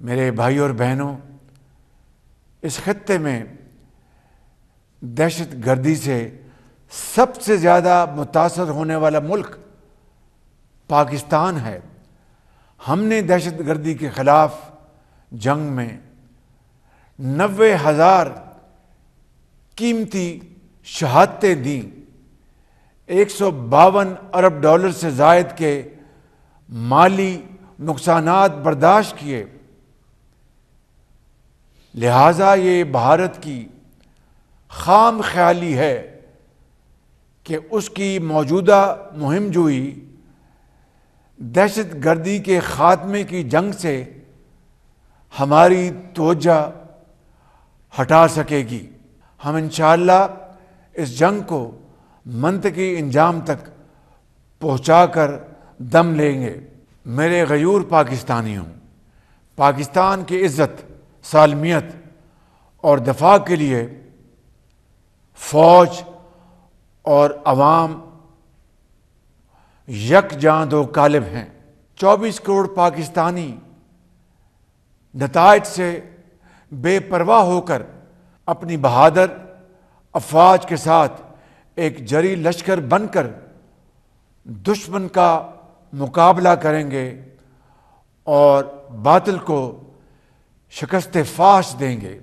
میرے بھائی اور بہنوں، اس خطے میں دہشت گردی سے سب سے زیادہ متاثر ہونے والا ملک پاکستان ہے۔ ہم نے دہشت گردی کے خلاف جنگ میں 90,000 قیمتی شہادتیں دیں، 152 ارب ڈالر سے زائد کے مالی نقصانات برداشت کیے۔ لہٰذا یہ بھارت کی خام خیالی ہے کہ اس کی موجودہ مہم جوئی دہشت گردی کے خاتمے کی جنگ سے ہماری توجہ ہٹا سکے گی۔ ہم انشاءاللہ اس جنگ کو منطقی انجام تک پہنچا کر دم لیں گے۔ میرے غیور پاکستانیوں، پاکستان کی عزت، سالمیت اور دفاع کے لیے فوج اور عوام یکجاں دو قالب ہیں۔ 24 کروڑ پاکستانی نتائج سے بے پرواہ ہو کر اپنی بہادر افواج کے ساتھ ایک جری لشکر بن کر دشمن کا مقابلہ کریں گے اور باطل کو شکست فاش دیں گے۔